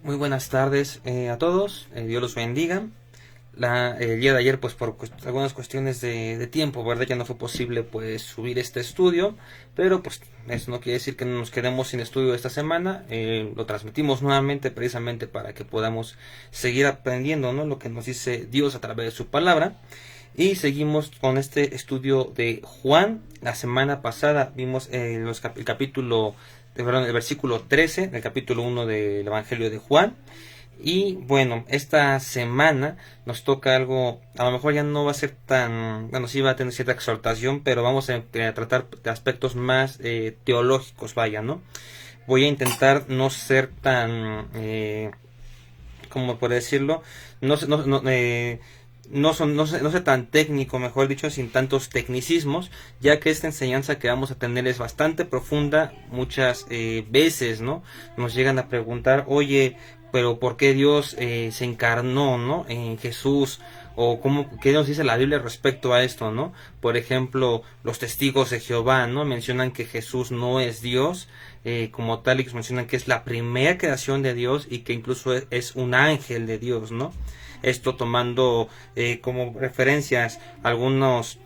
Muy buenas tardes a todos, Dios los bendiga. El día de ayer, pues por algunas cuestiones de tiempo, ¿verdad? Ya no fue posible pues subir este estudio, pero pues eso no quiere decir que nos quedemos sin estudio esta semana. Lo transmitimos nuevamente precisamente para que podamos seguir aprendiendo, ¿no? Lo que nos dice Dios a través de su palabra. Y seguimos con este estudio de Juan. La semana pasada vimos el capítulo, perdón, el versículo 13 del capítulo 1 del Evangelio de Juan. Y bueno, esta semana nos toca algo, a lo mejor ya no va a ser tan, bueno, sí va a tener cierta exhortación, pero vamos a tratar de aspectos más teológicos, vaya, ¿no? Voy a intentar no ser tan, ¿cómo puedo decirlo? No, no sé tan técnico, mejor dicho, sin tantos tecnicismos, ya que esta enseñanza que vamos a tener es bastante profunda. Muchas veces, ¿no? Nos llegan a preguntar, oye, pero ¿por qué Dios se encarnó, ¿no? En Jesús, o qué nos dice la Biblia respecto a esto, ¿no? Por ejemplo, los testigos de Jehová, ¿no? Mencionan que Jesús no es Dios, como tal, y mencionan que es la primera creación de Dios y que incluso es un ángel de Dios, ¿no? Esto tomando como referencias algunos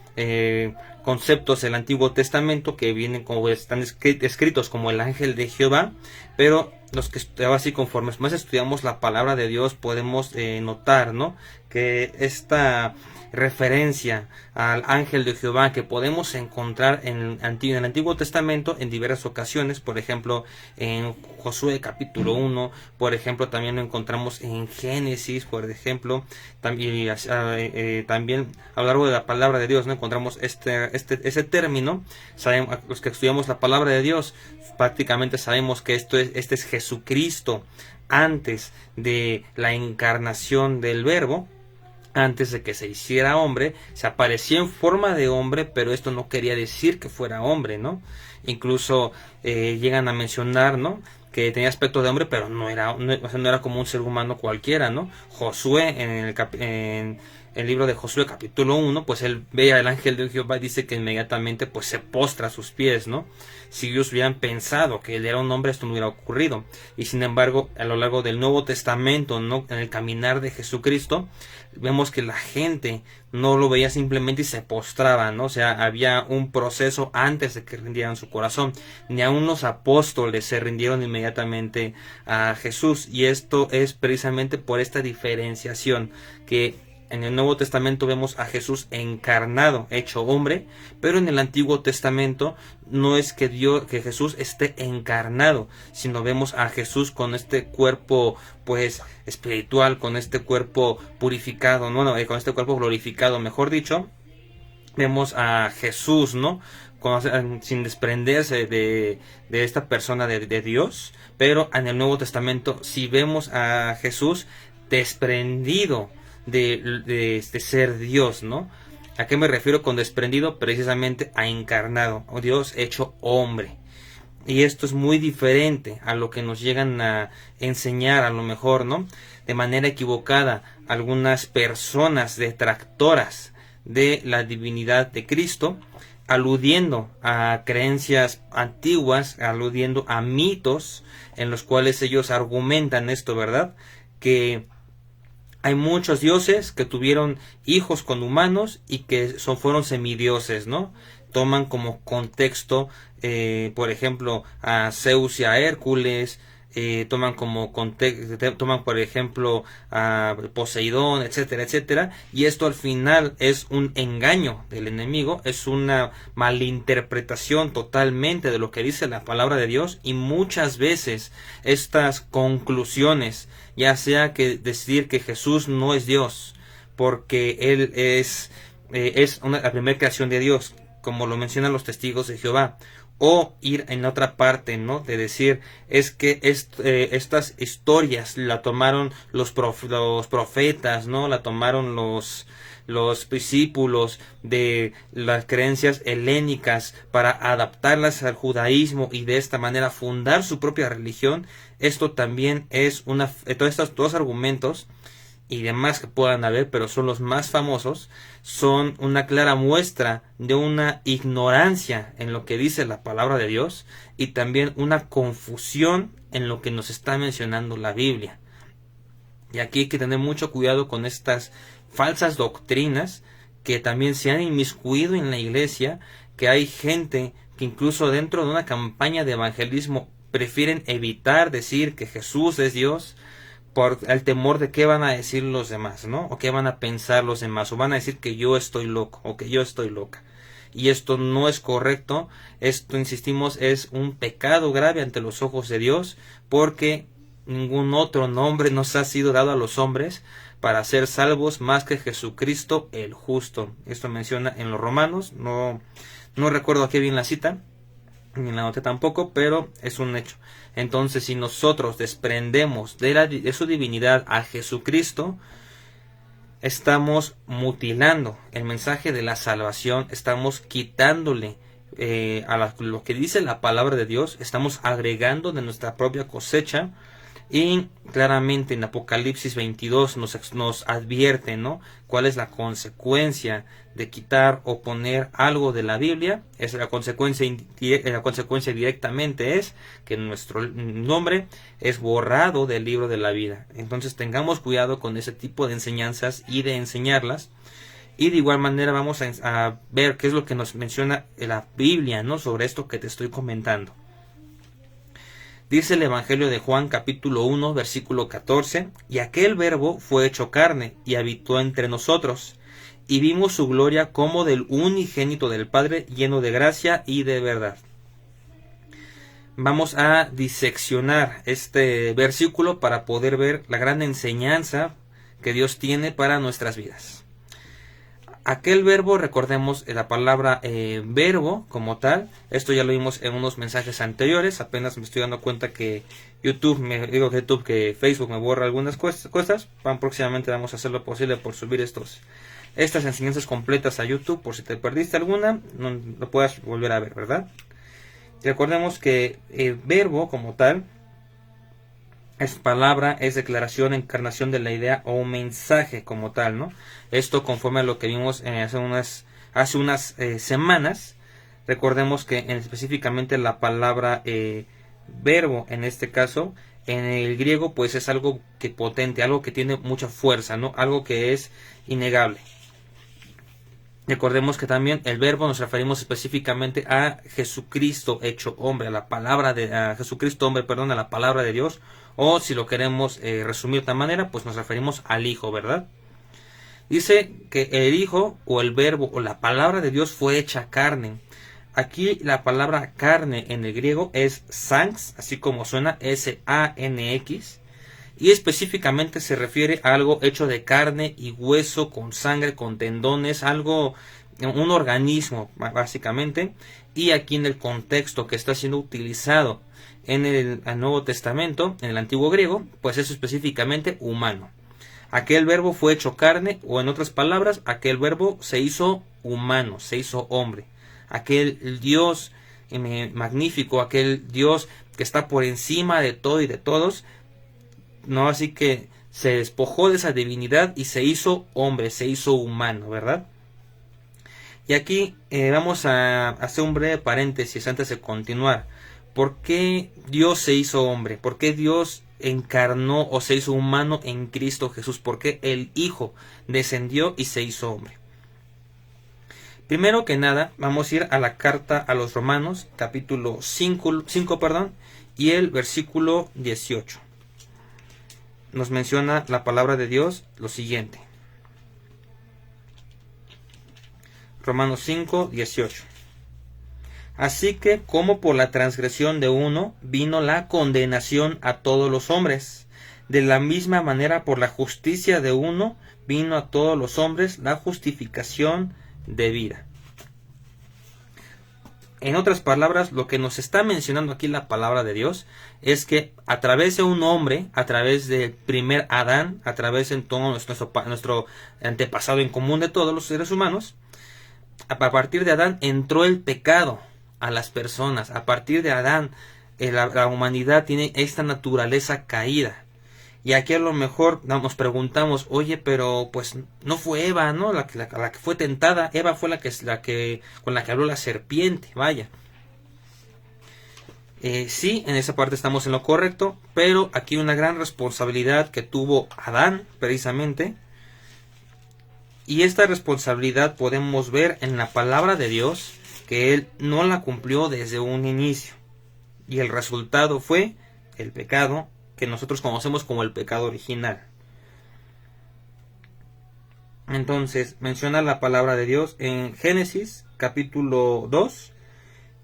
conceptos del Antiguo Testamento que vienen como están escritos como el ángel de Jehová, pero los que así conforme más estudiamos la palabra de Dios podemos notar, ¿no? Que esta referencia al ángel de Jehová que podemos encontrar en el Antiguo Testamento en diversas ocasiones, por ejemplo en Josué capítulo 1, por ejemplo también lo encontramos en Génesis, por ejemplo, también a lo largo de la palabra de Dios, ¿no? Encontramos ese término. Sabemos, los que estudiamos la palabra de Dios prácticamente sabemos que este es Jesucristo antes de la encarnación del Verbo, antes de que se hiciera hombre, se apareció en forma de hombre, pero esto no quería decir que fuera hombre, ¿no? Incluso llegan a mencionar, ¿no? Que tenía aspecto de hombre, pero o sea, no era como un ser humano cualquiera, ¿no? Josué, en el libro de Josué capítulo 1, pues él ve al ángel de Jehová y dice que inmediatamente pues se postra a sus pies, ¿no? Si ellos hubieran pensado que él era un hombre, esto no hubiera ocurrido. Y sin embargo, a lo largo del Nuevo Testamento, ¿no? En el caminar de Jesucristo, vemos que la gente no lo veía simplemente y se postraba, ¿no? O sea, había un proceso antes de que rindieran su corazón. Ni aun los apóstoles se rindieron inmediatamente a Jesús, y esto es precisamente por esta diferenciación que en el Nuevo Testamento vemos a Jesús encarnado, hecho hombre, pero en el Antiguo Testamento no es que Jesús esté encarnado, sino vemos a Jesús con este cuerpo pues espiritual, con este cuerpo purificado, con este cuerpo glorificado, mejor dicho. Vemos a Jesús, ¿no? Sin desprenderse de esta persona de Dios, pero en el Nuevo Testamento sí vemos a Jesús desprendido de ser Dios, ¿no? ¿A qué me refiero con desprendido? Precisamente a encarnado, o Dios hecho hombre. Y esto es muy diferente a lo que nos llegan a enseñar, a lo mejor, ¿no? De manera equivocada, algunas personas detractoras de la divinidad de Cristo, aludiendo a creencias antiguas, aludiendo a mitos en los cuales ellos argumentan esto, ¿verdad? Que hay muchos dioses que tuvieron hijos con humanos y que fueron semidioses, ¿no? Toman como contexto, por ejemplo, a Zeus y a Hércules, toman por ejemplo a Poseidón, etcétera, etcétera, y esto al final es un engaño del enemigo, es una malinterpretación totalmente de lo que dice la palabra de Dios, y muchas veces estas conclusiones, ya sea que decir que Jesús no es Dios, porque él es la primera creación de Dios, como lo mencionan los testigos de Jehová, o ir en otra parte, ¿no? De decir, es que estas historias la tomaron los profetas, ¿no? La tomaron los discípulos de las creencias helénicas para adaptarlas al judaísmo y de esta manera fundar su propia religión. Esto también es todos estos dos argumentos y demás que puedan haber, pero son los más famosos, son una clara muestra de una ignorancia en lo que dice la palabra de Dios, y también una confusión en lo que nos está mencionando la Biblia. Y aquí hay que tener mucho cuidado con estas falsas doctrinas que también se han inmiscuido en la iglesia, que hay gente que incluso dentro de una campaña de evangelismo prefieren evitar decir que Jesús es Dios por el temor de qué van a decir los demás, ¿no? O qué van a pensar los demás, o van a decir que yo estoy loco, o que yo estoy loca. Y esto no es correcto, esto, insistimos, es un pecado grave ante los ojos de Dios, porque ningún otro nombre nos ha sido dado a los hombres para ser salvos más que Jesucristo el justo. Esto menciona en los Romanos, no recuerdo aquí bien la cita, ni la noté tampoco, pero es un hecho. Entonces, si nosotros desprendemos de su divinidad a Jesucristo, estamos mutilando el mensaje de la salvación, estamos quitándole lo que dice la palabra de Dios, estamos agregando de nuestra propia cosecha. Y claramente en Apocalipsis 22 nos advierte, ¿no?, cuál es la consecuencia de quitar o poner algo de la Biblia. La consecuencia directamente es que nuestro nombre es borrado del libro de la vida. Entonces tengamos cuidado con ese tipo de enseñanzas y de enseñarlas. Y de igual manera vamos a ver qué es lo que nos menciona la Biblia, ¿no?, sobre esto que te estoy comentando. Dice el Evangelio de Juan capítulo 1 versículo 14, y aquel verbo fue hecho carne y habitó entre nosotros, y vimos su gloria como del unigénito del Padre, lleno de gracia y de verdad. Vamos a diseccionar este versículo para poder ver la gran enseñanza que Dios tiene para nuestras vidas. Aquel verbo, recordemos la palabra verbo como tal, esto ya lo vimos en unos mensajes anteriores, apenas me estoy dando cuenta que que Facebook me borra algunas cosas, próximamente vamos a hacer lo posible por subir estas enseñanzas completas a YouTube, por si te perdiste alguna, no lo puedas volver a ver, ¿verdad? Y recordemos que verbo como tal es palabra, es declaración, encarnación de la idea o mensaje como tal, ¿no? Esto conforme a lo que vimos hace unas semanas. Recordemos que específicamente la palabra verbo, en este caso, en el griego, pues es algo que potente, algo que tiene mucha fuerza, ¿no? Algo que es innegable. Recordemos que también el verbo nos referimos específicamente a Jesucristo hecho hombre, a la palabra a la palabra de Dios, o si lo queremos resumir de esta manera, pues nos referimos al Hijo, ¿verdad? Dice que el Hijo o el verbo o la palabra de Dios fue hecha carne. Aquí la palabra carne en el griego es sanx, así como suena, S-A-N-X. Y específicamente se refiere a algo hecho de carne y hueso, con sangre, con tendones, un organismo básicamente. Y aquí en el contexto que está siendo utilizado en el Nuevo Testamento, en el antiguo griego, pues es específicamente humano. Aquel verbo fue hecho carne, o en otras palabras, aquel verbo se hizo humano, se hizo hombre. Aquel Dios magnífico, aquel Dios que está por encima de todo y de todos, no, así que se despojó de esa divinidad y se hizo hombre, se hizo humano, ¿verdad? Y aquí vamos a hacer un breve paréntesis antes de continuar. ¿Por qué Dios se hizo hombre? ¿Por qué Dios encarnó o se hizo humano en Cristo Jesús? ¿Por qué el Hijo descendió y se hizo hombre? Primero que nada, vamos a ir a la carta a los Romanos, capítulo 5, y el versículo 18. Nos menciona la palabra de Dios lo siguiente. Romanos 5, 18. Así que como por la transgresión de uno vino la condenación a todos los hombres, de la misma manera por la justicia de uno vino a todos los hombres la justificación de vida. En otras palabras, lo que nos está mencionando aquí la palabra de Dios es que a través de un hombre, a través del primer Adán, a través de todo nuestro antepasado en común de todos los seres humanos, a partir de Adán entró el pecado a las personas. A partir de Adán, la humanidad tiene esta naturaleza caída. Y aquí a lo mejor nos preguntamos, oye, pero pues no fue Eva, ¿no? La que fue tentada. Eva fue con la que habló la serpiente, vaya. Sí, en esa parte estamos en lo correcto, pero aquí una gran responsabilidad que tuvo Adán, precisamente. Y esta responsabilidad podemos ver en la palabra de Dios, que él no la cumplió desde un inicio. Y el resultado fue el pecado que nosotros conocemos como el pecado original. Entonces, menciona la palabra de Dios en Génesis capítulo 2,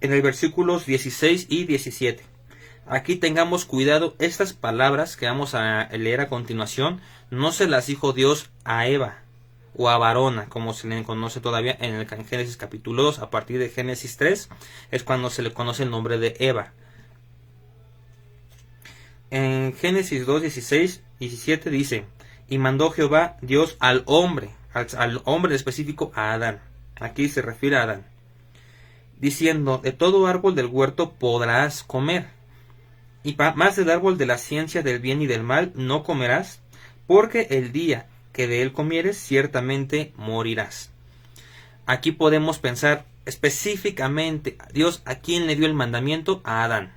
en el versículos 16 y 17. Aquí tengamos cuidado, estas palabras que vamos a leer a continuación, no se las dijo Dios a Eva o a varona, como se le conoce todavía en Génesis capítulo 2. A partir de Génesis 3 es cuando se le conoce el nombre de Eva. En Génesis 2, 16 y 17 dice: y mandó Jehová Dios al hombre específico, a Adán. Aquí se refiere a Adán, diciendo: de todo árbol del huerto podrás comer, y más del árbol de la ciencia del bien y del mal no comerás, porque el día que de él comieres ciertamente morirás. Aquí podemos pensar específicamente Dios a quién le dio el mandamiento: a Adán.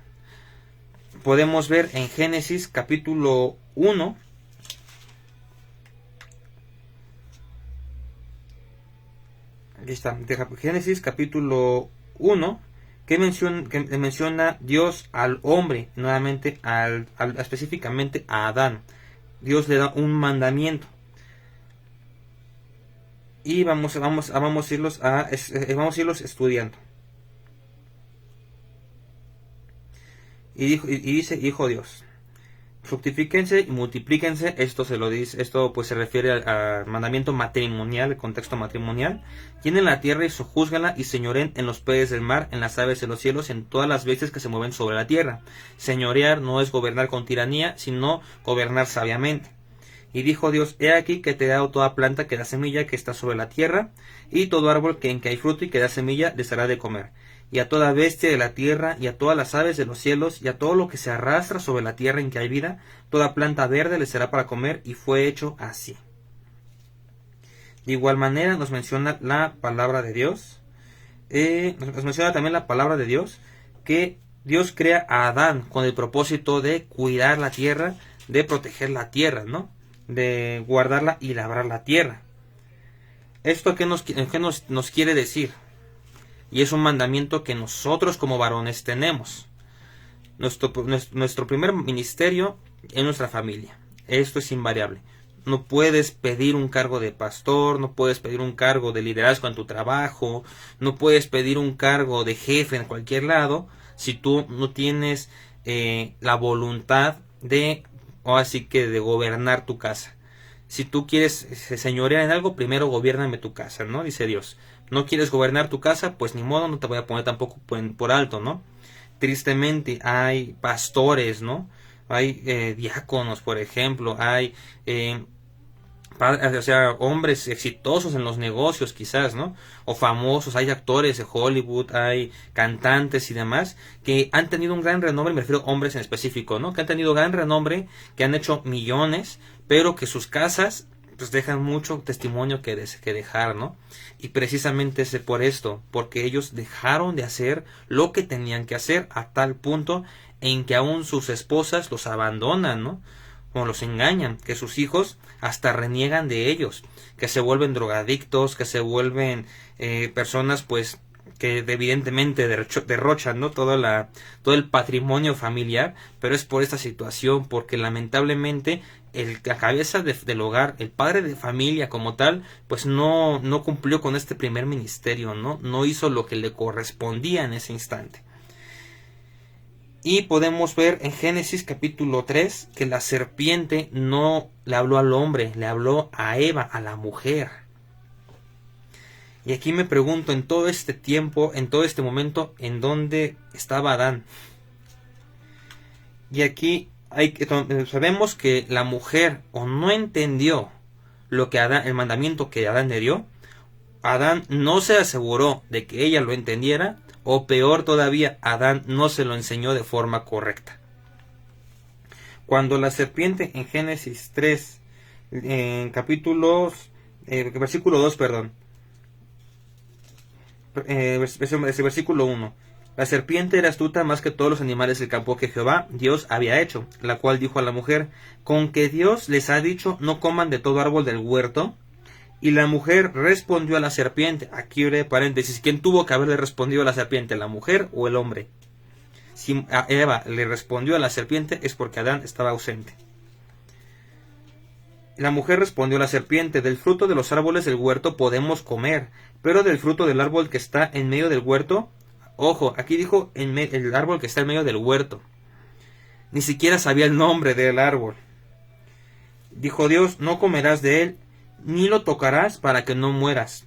Podemos ver en Génesis capítulo 1, aquí está, Génesis capítulo 1, que menciona Dios al hombre, nuevamente específicamente a Adán. Dios le da un mandamiento. Y vamos a irlos estudiando. Y dice: dijo Dios: fructifíquense y multiplíquense. Esto pues se refiere al mandamiento matrimonial, el contexto matrimonial. Llenen la tierra y sojúzganla, y señoren en los peces del mar, en las aves de los cielos, en todas las bestias que se mueven sobre la tierra. Señorear no es gobernar con tiranía, sino gobernar sabiamente. Y dijo Dios: he aquí que te he dado toda planta que da semilla que está sobre la tierra, y todo árbol en que hay fruto y que da semilla les hará de comer. Y a toda bestia de la tierra, y a todas las aves de los cielos, y a todo lo que se arrastra sobre la tierra en que hay vida, toda planta verde les será para comer, y fue hecho así. De igual manera nos menciona la palabra de Dios, nos menciona también la palabra de Dios, que Dios crea a Adán con el propósito de cuidar la tierra, de proteger la tierra, ¿no? De guardarla y labrar la tierra. ¿Esto qué nos quiere decir? Y es un mandamiento que nosotros como varones tenemos. Nuestro primer ministerio es nuestra familia. Esto es invariable. No puedes pedir un cargo de pastor, no puedes pedir un cargo de liderazgo en tu trabajo, no puedes pedir un cargo de jefe en cualquier lado si tú no tienes la voluntad de gobernar tu casa. Si tú quieres señorear en algo, primero gobiérname tu casa, ¿no? Dice Dios. No quieres gobernar tu casa, pues ni modo, no te voy a poner tampoco por alto, ¿no? Tristemente hay pastores, ¿no? Hay diáconos, por ejemplo, hay hombres exitosos en los negocios quizás, ¿no? O famosos, hay actores de Hollywood, hay cantantes y demás que han tenido un gran renombre, me refiero a hombres en específico, ¿no? Que han tenido gran renombre, que han hecho millones, pero que sus casas pues dejan mucho testimonio que dejar, ¿no? Y precisamente es por esto, porque ellos dejaron de hacer lo que tenían que hacer, a tal punto en que aún sus esposas los abandonan, ¿no? O los engañan, que sus hijos hasta reniegan de ellos, que se vuelven drogadictos, que se vuelven personas pues que evidentemente derrochan, ¿no? todo el patrimonio familiar, pero es por esta situación, porque lamentablemente la cabeza del hogar, el padre de familia como tal, pues no cumplió con este primer ministerio, no hizo lo que le correspondía en ese instante. Y podemos ver en Génesis capítulo 3 que la serpiente no le habló al hombre, le habló a Eva, a la mujer. Y aquí me pregunto, en todo este tiempo, en todo este momento, ¿en dónde estaba Adán? Y aquí sabemos que la mujer o no entendió el mandamiento que Adán le dio. Adán no se aseguró de que ella lo entendiera, o peor todavía, Adán no se lo enseñó de forma correcta. Cuando la serpiente en Génesis 3, en versículo 2, versículo 1, La serpiente era astuta más que todos los animales del campo que Jehová Dios había hecho, la cual dijo a la mujer: ¿con que Dios les ha dicho no coman de todo árbol del huerto? Y la mujer respondió a la serpiente. Aquí abre paréntesis: ¿quién tuvo que haberle respondido a la serpiente, la mujer o el hombre? Si a Eva le respondió a la serpiente, es porque Adán estaba ausente. La mujer respondió a la serpiente: del fruto de los árboles del huerto podemos comer, pero del fruto del árbol que está en medio del huerto... Ojo, aquí dijo el árbol que está en medio del huerto. Ni siquiera sabía el nombre del árbol. Dijo Dios: no comerás de él, ni lo tocarás para que no mueras.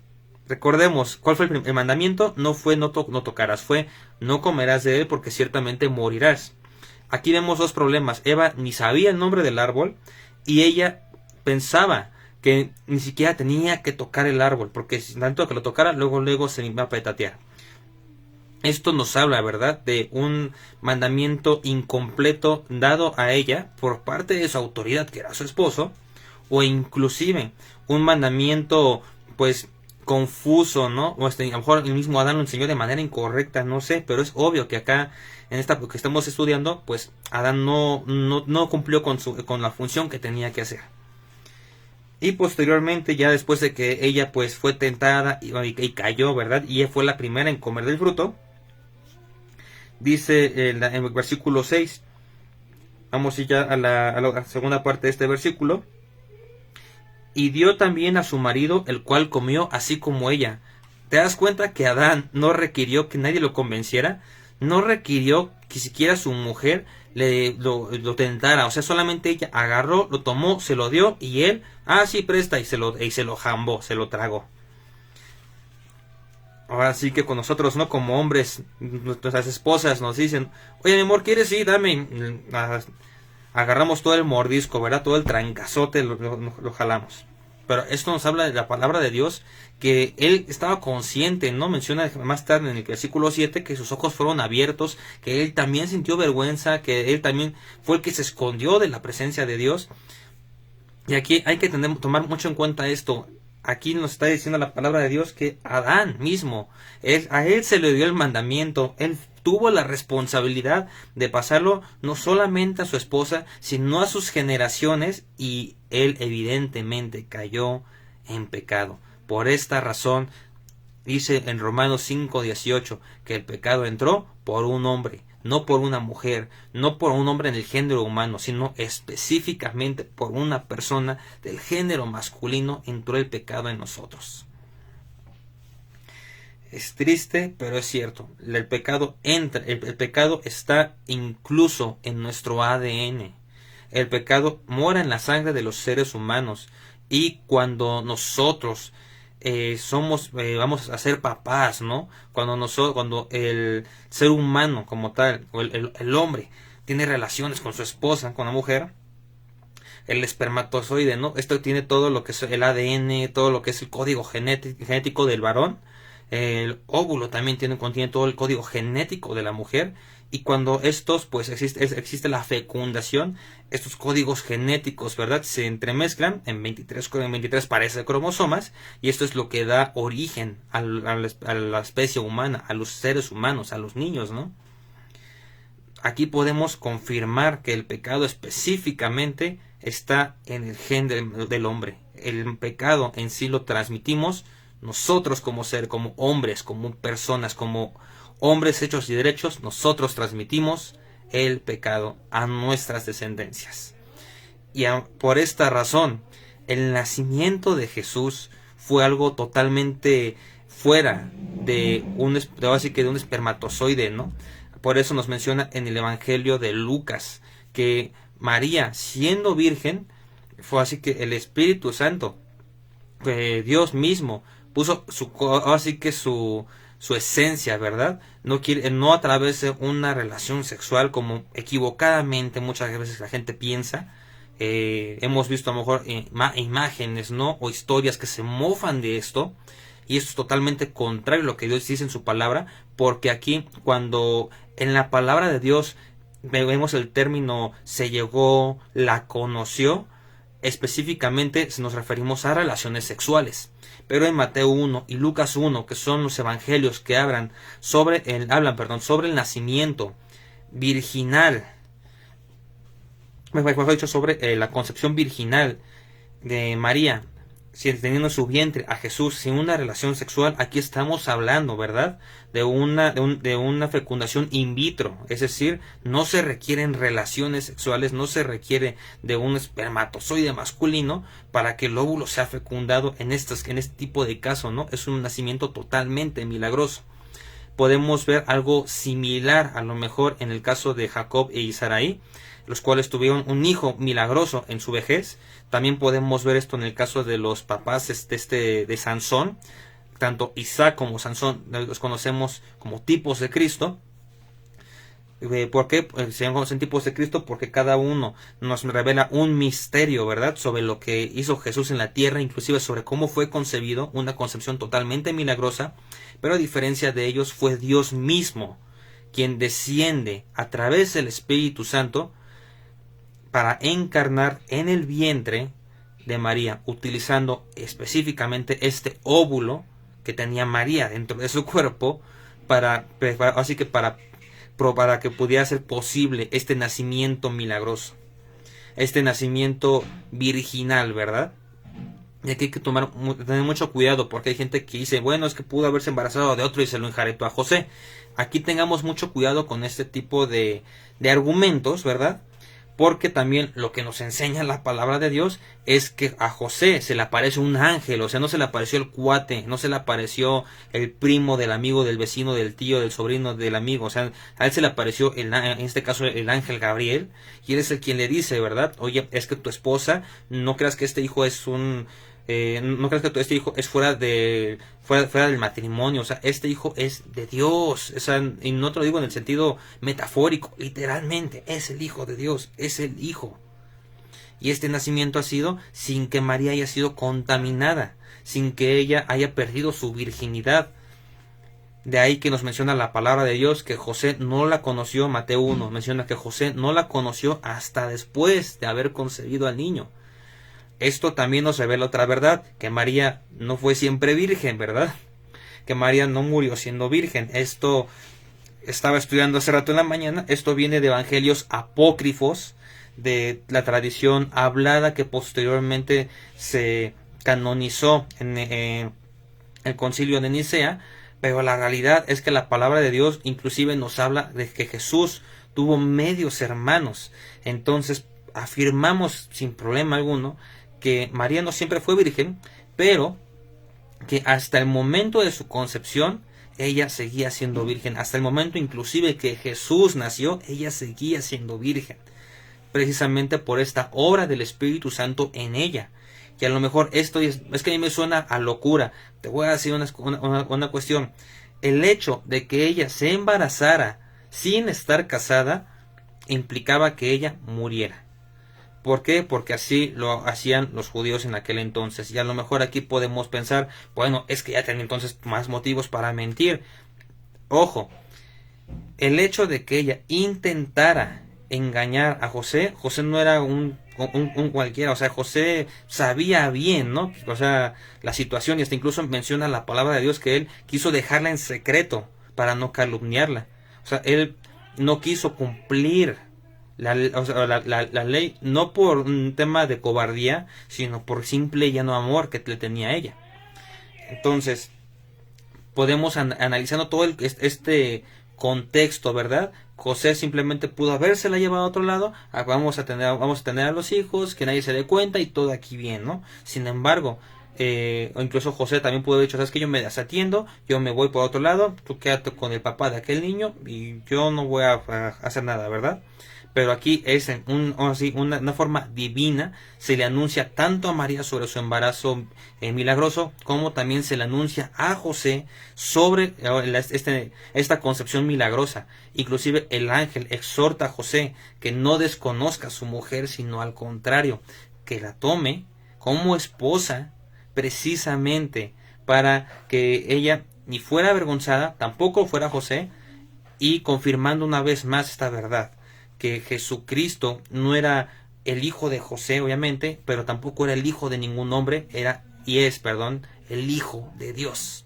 Recordemos, ¿cuál fue el mandamiento? No fue no tocarás, fue no comerás de él porque ciertamente morirás. Aquí vemos dos problemas. Eva ni sabía el nombre del árbol y ella pensaba que ni siquiera tenía que tocar el árbol, porque si tanto que lo tocara, luego se iba a petatear. Esto nos habla, ¿verdad?, de un mandamiento incompleto dado a ella por parte de su autoridad, que era su esposo, o inclusive un mandamiento, pues, confuso, ¿no? O a lo mejor el mismo Adán lo enseñó de manera incorrecta, no sé, pero es obvio que acá, en esta que estamos estudiando, pues, Adán no cumplió con la función que tenía que hacer. Y posteriormente, ya después de que ella, pues, fue tentada y cayó, ¿verdad?, y ella fue la primera en comer del fruto, dice en el versículo 6, vamos a ir ya a la segunda parte de este versículo: y dio también a su marido, el cual comió así como ella. ¿Te das cuenta que Adán no requirió que nadie lo convenciera? No requirió que siquiera su mujer lo tentara. O sea, solamente ella agarró, lo tomó, se lo dio y él, sí, presta, y se lo jambó, se lo tragó. Ahora sí que con nosotros, ¿no? Como hombres, nuestras esposas nos dicen: oye, mi amor, ¿quieres? Sí, dame. Agarramos todo el mordisco, ¿verdad? Todo el trancazote lo jalamos. Pero esto nos habla de la palabra de Dios, que él estaba consciente, ¿no? Menciona más tarde en el versículo 7 que sus ojos fueron abiertos, que él también sintió vergüenza, que él también fue el que se escondió de la presencia de Dios. Y aquí hay que tomar mucho en cuenta esto. Aquí nos está diciendo la palabra de Dios que Adán mismo, a él se le dio el mandamiento, él tuvo la responsabilidad de pasarlo no solamente a su esposa, sino a sus generaciones, y él evidentemente cayó en pecado. Por esta razón, dice en Romanos 5:18, que el pecado entró por un hombre, no por una mujer, no por un hombre en el género humano, sino específicamente por una persona del género masculino entró el pecado en nosotros. Es triste, pero es cierto. El pecado entra, el pecado está incluso en nuestro ADN. El pecado mora en la sangre de los seres humanos, y cuando nosotros vamos a ser papás, ¿no? Cuando el ser humano como tal, o el hombre, tiene relaciones con su esposa, con la mujer, el espermatozoide, ¿no? Esto tiene todo lo que es el ADN, todo lo que es el código genético del varón. El óvulo también contiene todo el código genético de la mujer, y cuando estos, pues existe la fecundación, estos códigos genéticos, ¿verdad?, se entremezclan en 23 pares de cromosomas, y esto es lo que da origen a la especie humana, a los seres humanos, a los niños, ¿no? Aquí podemos confirmar que el pecado específicamente está en el gen del hombre. El pecado en sí lo transmitimos nosotros como hombres, como personas, como hombres hechos y derechos. Nosotros transmitimos el pecado a nuestras descendencias. Y por esta razón, el nacimiento de Jesús fue algo totalmente fuera de un espermatozoide, ¿no? Por eso nos menciona en el Evangelio de Lucas que María, siendo virgen, fue así que el Espíritu Santo, Dios mismo, puso su esencia, ¿verdad? No a través de una relación sexual, como equivocadamente muchas veces la gente piensa. Hemos visto a lo mejor imágenes, ¿no?, o historias que se mofan de esto, y esto es totalmente contrario a lo que Dios dice en su palabra, porque aquí, cuando en la palabra de Dios vemos el término se llegó, la conoció, específicamente nos referimos a relaciones sexuales. Pero en Mateo 1 y Lucas 1, que son los evangelios que hablan sobre el nacimiento virginal, mejor dicho, sobre la concepción virginal de María, teniendo en su vientre a Jesús sin una relación sexual, aquí estamos hablando, ¿verdad?, de una fecundación in vitro, es decir, no se requieren relaciones sexuales, no se requiere de un espermatozoide masculino para que el óvulo sea fecundado en este tipo de casos, ¿no? Es un nacimiento totalmente milagroso. Podemos ver algo similar a lo mejor en el caso de Jacob y Sarai, los cuales tuvieron un hijo milagroso en su vejez. También podemos ver esto en el caso de los papás de Sansón. Tanto Isaac como Sansón los conocemos como tipos de Cristo. ¿Por qué se conocen tipos de Cristo? Porque cada uno nos revela un misterio, ¿verdad?, sobre lo que hizo Jesús en la tierra, inclusive sobre cómo fue concebido, una concepción totalmente milagrosa. Pero a diferencia de ellos, fue Dios mismo quien desciende a través del Espíritu Santo para encarnar en el vientre de María, utilizando específicamente este óvulo que tenía María dentro de su cuerpo para que pudiera ser posible este nacimiento milagroso, este nacimiento virginal, ¿verdad? Y aquí hay que tener mucho cuidado, porque hay gente que dice, bueno, es que pudo haberse embarazado de otro y se lo enjaretó a José. Aquí tengamos mucho cuidado con este tipo de argumentos, ¿verdad? Porque también lo que nos enseña la palabra de Dios es que a José se le aparece un ángel, o sea, no se le apareció el cuate, no se le apareció el primo del amigo, del vecino, del tío, del sobrino, del amigo, o sea, a él se le apareció, en este caso, el ángel Gabriel, y él es el quien le dice, ¿verdad? Oye, es que tu esposa, no creas que este hijo es no creas que este hijo es fuera del matrimonio, o sea, este hijo es de Dios, o sea, y no te lo digo en el sentido metafórico, literalmente, es el hijo de Dios, es el hijo. Y este nacimiento ha sido sin que María haya sido contaminada, sin que ella haya perdido su virginidad. De ahí que nos menciona la palabra de Dios que José no la conoció. Mateo 1 menciona que José no la conoció hasta después de haber concebido al niño. Esto también nos revela otra verdad, que María no fue siempre virgen, ¿verdad? Que María no murió siendo virgen. Esto estaba estudiando hace rato en la mañana. Esto viene de evangelios apócrifos, de la tradición hablada que posteriormente se canonizó en el concilio de Nicea. Pero la realidad es que la palabra de Dios inclusive nos habla de que Jesús tuvo medios hermanos. Entonces afirmamos sin problema alguno que María no siempre fue virgen, pero que hasta el momento de su concepción ella seguía siendo virgen. Hasta el momento inclusive que Jesús nació, ella seguía siendo virgen, precisamente por esta obra del Espíritu Santo en ella. Y a lo mejor esto es que a mí me suena a locura. Te voy a decir una cuestión. El hecho de que ella se embarazara sin estar casada implicaba que ella muriera. ¿Por qué? Porque así lo hacían los judíos en aquel entonces. Y a lo mejor aquí podemos pensar, bueno, es que ya tenían entonces más motivos para mentir. Ojo, el hecho de que ella intentara engañar a José, José no era un cualquiera, o sea, José sabía bien, ¿no? O sea, la situación, y hasta incluso menciona la palabra de Dios que él quiso dejarla en secreto para no calumniarla. O sea, él no quiso cumplir la ley, no por un tema de cobardía, sino por simple y llano amor que le tenía a ella. Entonces, podemos analizando todo este contexto, ¿verdad? José simplemente pudo habérsela llevado a otro lado, vamos a tener a los hijos, que nadie se dé cuenta y todo aquí bien, ¿no? Sin embargo, o incluso José también pudo haber dicho, sabes que yo me desatiendo, yo me voy por otro lado, tú quédate con el papá de aquel niño y yo no voy a hacer nada, ¿verdad? Pero aquí es una forma divina, se le anuncia tanto a María sobre su embarazo milagroso, como también se le anuncia a José sobre esta concepción milagrosa. Inclusive el ángel exhorta a José que no desconozca a su mujer, sino al contrario, que la tome como esposa, precisamente para que ella ni fuera avergonzada, tampoco fuera José, y confirmando una vez más esta verdad, que Jesucristo no era el hijo de José, obviamente, pero tampoco era el hijo de ningún hombre, es el hijo de Dios.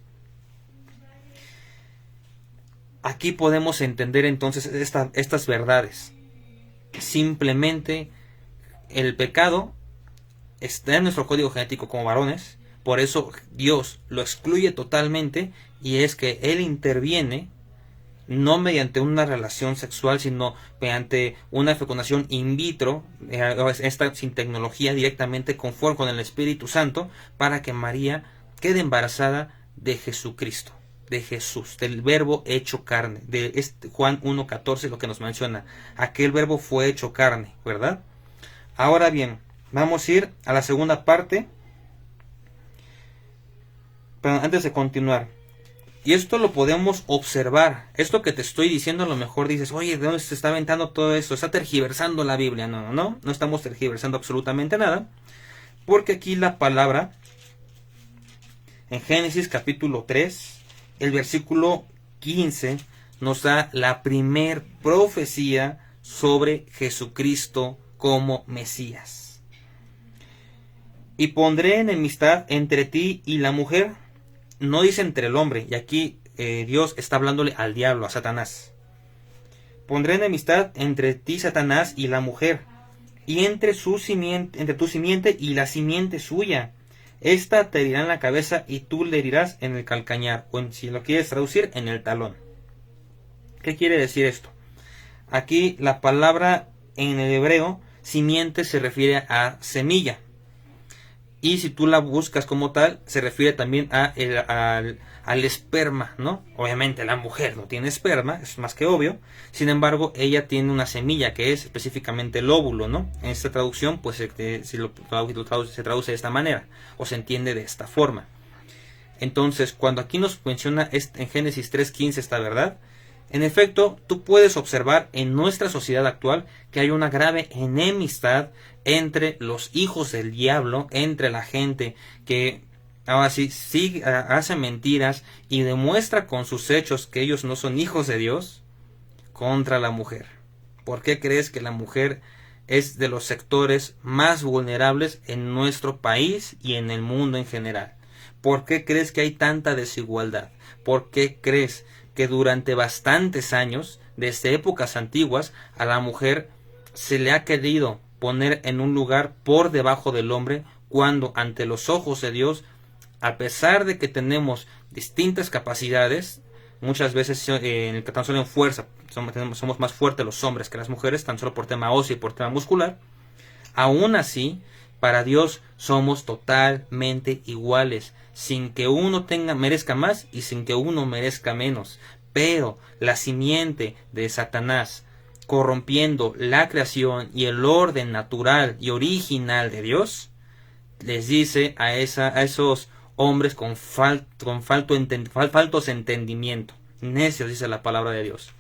Aquí podemos entender entonces estas verdades. Simplemente el pecado está en nuestro código genético como varones, por eso Dios lo excluye totalmente, y es que Él interviene no mediante una relación sexual, sino mediante una fecundación in vitro, sin tecnología, directamente conforme con el Espíritu Santo, para que María quede embarazada de Jesucristo, de Jesús, del verbo hecho carne, de Juan 1:14, lo que nos menciona, aquel verbo fue hecho carne, ¿verdad? Ahora bien, vamos a ir a la segunda parte, pero antes de continuar, y esto lo podemos observar. Esto que te estoy diciendo, a lo mejor dices, oye, ¿de dónde se está aventando todo esto? Está tergiversando la Biblia. No estamos tergiversando absolutamente nada, porque aquí la palabra, en Génesis capítulo 3, el versículo 15, nos da la primer profecía sobre Jesucristo como Mesías. Y pondré enemistad entre ti y la mujer. No dice entre el hombre, y aquí Dios está hablándole al diablo, a Satanás. Pondré enemistad entre ti, Satanás, y la mujer, y entre tu simiente y la simiente suya. Esta te herirá en la cabeza y tú le herirás en el calcañar, o si lo quieres traducir, en el talón. ¿Qué quiere decir esto? Aquí la palabra en el hebreo, simiente, se refiere a semilla. Y si tú la buscas como tal, se refiere también al esperma, ¿no? Obviamente la mujer no tiene esperma, es más que obvio. Sin embargo, ella tiene una semilla que es específicamente el óvulo, ¿no? En esta traducción, pues si lo traduce, se traduce de esta manera, o se entiende de esta forma. Entonces, cuando aquí nos menciona en Génesis 3:15 esta verdad, en efecto, tú puedes observar en nuestra sociedad actual que hay una grave enemistad entre los hijos del diablo, entre la gente que ahora sí hace mentiras y demuestra con sus hechos que ellos no son hijos de Dios, contra la mujer. ¿Por qué crees que la mujer es de los sectores más vulnerables en nuestro país y en el mundo en general? ¿Por qué crees que hay tanta desigualdad? ¿Por qué crees que durante bastantes años, desde épocas antiguas, a la mujer se le ha querido poner en un lugar por debajo del hombre, cuando ante los ojos de Dios, a pesar de que tenemos distintas capacidades, muchas veces tan solo en fuerza, somos más fuertes los hombres que las mujeres, tan solo por tema óseo y por tema muscular, aún así, para Dios somos totalmente iguales, sin que uno merezca más y sin que uno merezca menos. Pero la simiente de Satanás, corrompiendo la creación y el orden natural y original de Dios, les dice a esos hombres con faltos entendimiento, necios, dice la palabra de Dios,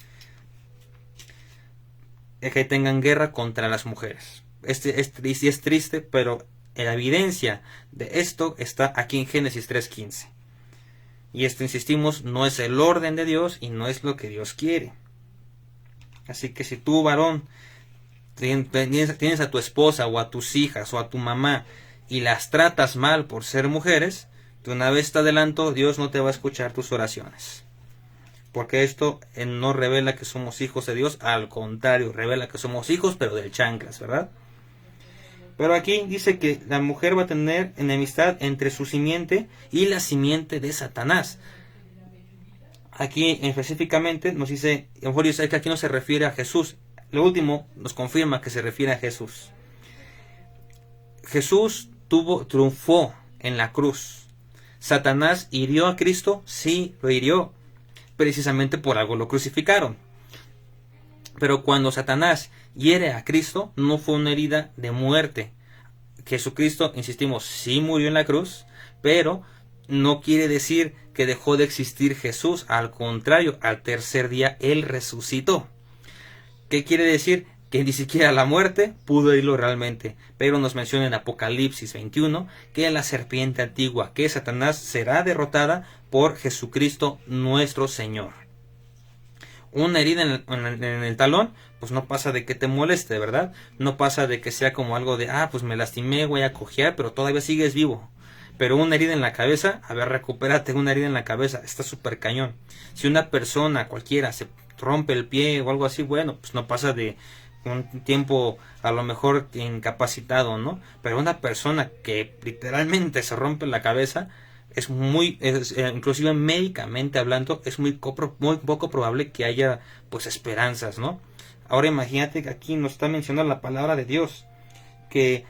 que tengan guerra contra las mujeres. Es triste, pero la evidencia de esto está aquí en Génesis 3:15. Y esto, insistimos, no es el orden de Dios y no es lo que Dios quiere. Así que si tú, varón, tienes a tu esposa o a tus hijas o a tu mamá y las tratas mal por ser mujeres, de una vez te adelanto, Dios no te va a escuchar tus oraciones. Porque esto no revela que somos hijos de Dios, al contrario, revela que somos hijos, pero del chanclas, ¿verdad? Pero aquí dice que la mujer va a tener enemistad entre su simiente y la simiente de Satanás. Aquí específicamente nos dice, a lo mejor dice que aquí no se refiere a Jesús. Lo último nos confirma que se refiere a Jesús. Jesús triunfó en la cruz. ¿Satanás hirió a Cristo? Sí, lo hirió. Precisamente por algo lo crucificaron. Pero cuando Satanás hiere a Cristo, no fue una herida de muerte. Jesucristo, insistimos, sí murió en la cruz, pero no quiere decir que dejó de existir Jesús. Al contrario, al tercer día Él resucitó. ¿Qué quiere decir? Que ni siquiera la muerte pudo herirlo realmente. Pero nos menciona en Apocalipsis 21 que la serpiente antigua, que es Satanás, será derrotada por Jesucristo nuestro Señor. Una herida en el talón, pues no pasa de que te moleste, ¿verdad? No pasa de que sea como algo de, pues me lastimé, voy a cojear, pero todavía sigues vivo. Pero una herida en la cabeza, a ver, recupérate, una herida en la cabeza, está súper cañón. Si una persona cualquiera se rompe el pie o algo así, bueno, pues no pasa de un tiempo a lo mejor incapacitado, ¿no? Pero una persona que literalmente se rompe la cabeza, inclusive médicamente hablando, es muy poco probable que haya pues esperanzas, ¿no? Ahora imagínate que aquí nos está mencionando la palabra de Dios, que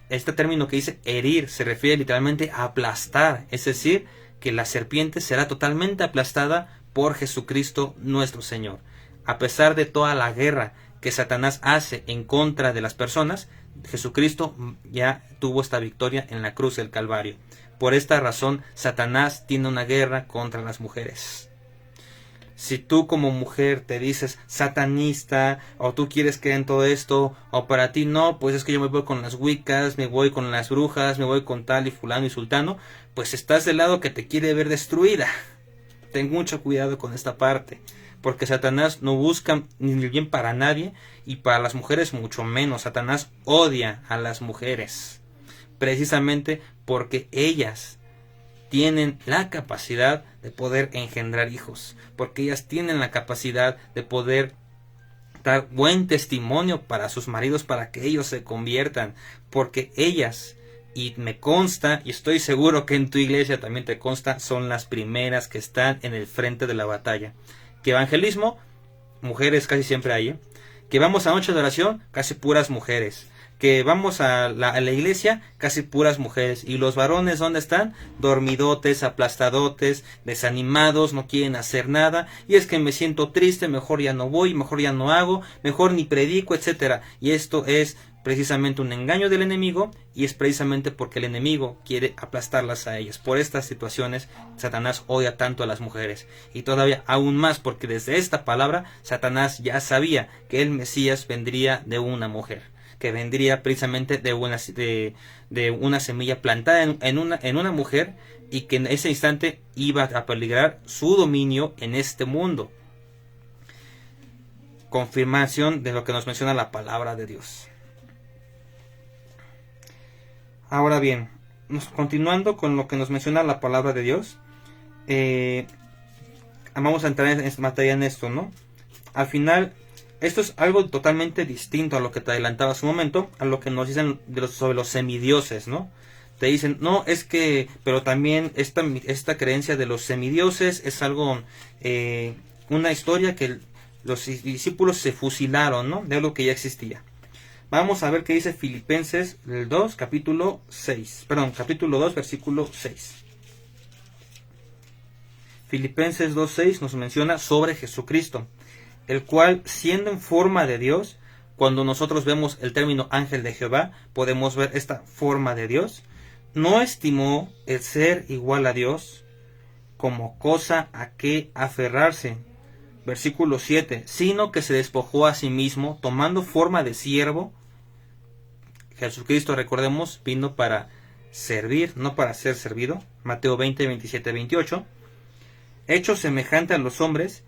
este término que dice herir se refiere literalmente a aplastar, es decir, que la serpiente será totalmente aplastada por Jesucristo nuestro Señor. A pesar de toda la guerra que Satanás hace en contra de las personas, Jesucristo ya tuvo esta victoria en la cruz del Calvario. Por esta razón, Satanás tiene una guerra contra las mujeres. Si tú como mujer te dices satanista, o tú quieres creer en todo esto, o para ti no, pues es que yo me voy con las wiccas, me voy con las brujas, me voy con tal y fulano y sultano, pues estás del lado que te quiere ver destruida. Ten mucho cuidado con esta parte, porque Satanás no busca ni el bien para nadie, y para las mujeres mucho menos. Satanás odia a las mujeres, precisamente porque ellas tienen la capacidad de poder engendrar hijos, porque ellas tienen la capacidad de poder dar buen testimonio para sus maridos, para que ellos se conviertan, porque ellas, y me consta, y estoy seguro que en tu iglesia también te consta, son las primeras que están en el frente de la batalla. Que evangelismo, mujeres casi siempre hay, ¿eh? Que vamos a noche de oración, casi puras mujeres. Que vamos a la iglesia, casi puras mujeres. Y los varones, ¿dónde están? Dormidotes, aplastadotes, desanimados, no quieren hacer nada. Y es que me siento triste, mejor ya no voy, mejor ya no hago, mejor ni predico, etcétera. Y esto es precisamente un engaño del enemigo, y es precisamente porque el enemigo quiere aplastarlas a ellas. Por estas situaciones, Satanás odia tanto a las mujeres, y todavía aún más porque desde esta palabra, Satanás ya sabía que el Mesías vendría de una mujer, que vendría precisamente de una semilla plantada en una mujer, y que en ese instante iba a peligrar su dominio en este mundo. Confirmación de lo que nos menciona la palabra de Dios. Ahora bien, continuando con lo que nos menciona la palabra de Dios, vamos a entrar en materia en esto, ¿no? Al final, esto es algo totalmente distinto a lo que te adelantaba hace un momento, a lo que nos dicen sobre los semidioses, ¿no? Te dicen, no, es que, pero también esta creencia de los semidioses es algo, una historia que los discípulos se fusilaron, ¿no? De algo que ya existía. Vamos a ver qué dice Filipenses 2, capítulo 2, versículo 6. Filipenses 2:6 nos menciona sobre Jesucristo, el cual, siendo en forma de Dios, cuando nosotros vemos el término ángel de Jehová, podemos ver esta forma de Dios, no estimó el ser igual a Dios como cosa a que aferrarse. Versículo 7, sino que se despojó a sí mismo, tomando forma de siervo. Jesucristo, recordemos, vino para servir, no para ser servido. Mateo 20, 27, 28. Hecho semejante a los hombres.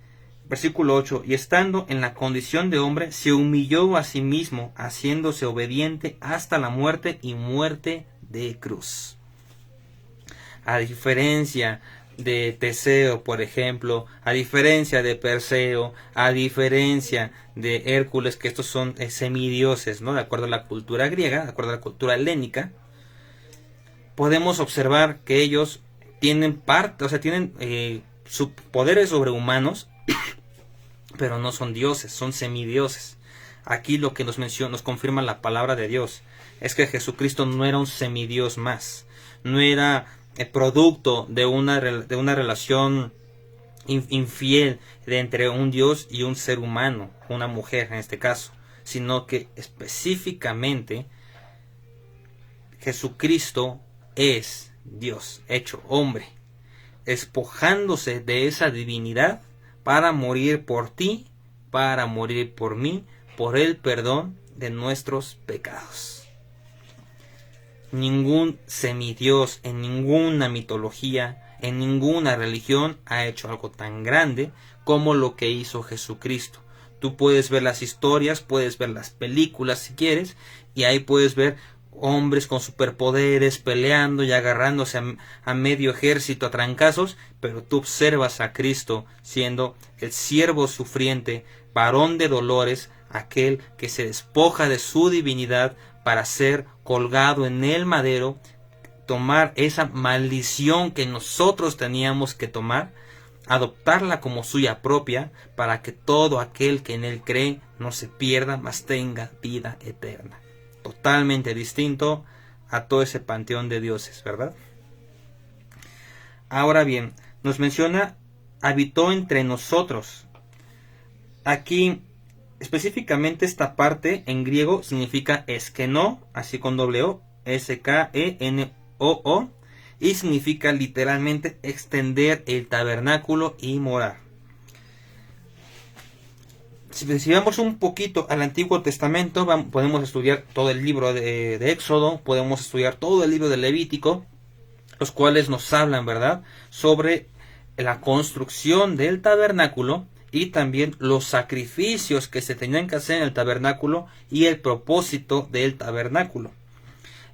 Versículo 8, y estando en la condición de hombre, se humilló a sí mismo, haciéndose obediente hasta la muerte, y muerte de cruz. A diferencia de Teseo, por ejemplo, a diferencia de Perseo, a diferencia de Hércules, que estos son semidioses, ¿no? De acuerdo a la cultura griega, de acuerdo a la cultura helénica, podemos observar que ellos tienen poderes sobrehumanos, pero no son dioses, son semidioses. Aquí lo que nos confirma la palabra de Dios es que Jesucristo no era un semidios más, no era producto de una relación infiel entre un Dios y un ser humano, una mujer en este caso, sino que específicamente Jesucristo es Dios hecho hombre, despojándose de esa divinidad para morir por ti, para morir por mí, por el perdón de nuestros pecados. Ningún semidios en ninguna mitología, en ninguna religión ha hecho algo tan grande como lo que hizo Jesucristo. Tú puedes ver las historias, puedes ver las películas si quieres, y ahí puedes ver hombres con superpoderes peleando y agarrándose a medio ejército a trancazos, pero tú observas a Cristo siendo el siervo sufriente, varón de dolores, aquel que se despoja de su divinidad para ser colgado en el madero, tomar esa maldición que nosotros teníamos que tomar, adoptarla como suya propia, para que todo aquel que en él cree no se pierda, mas tenga vida eterna. Totalmente distinto a todo ese panteón de dioses, ¿verdad? Ahora bien, nos menciona, habitó entre nosotros. Aquí, específicamente esta parte en griego significa eskenó, así con doble O, S-K-E-N-O-O, y significa literalmente extender el tabernáculo y morar. Si vamos un poquito al Antiguo Testamento, podemos estudiar todo el libro de Éxodo, podemos estudiar todo el libro de Levítico, los cuales nos hablan, ¿verdad?, sobre la construcción del tabernáculo y también los sacrificios que se tenían que hacer en el tabernáculo y el propósito del tabernáculo.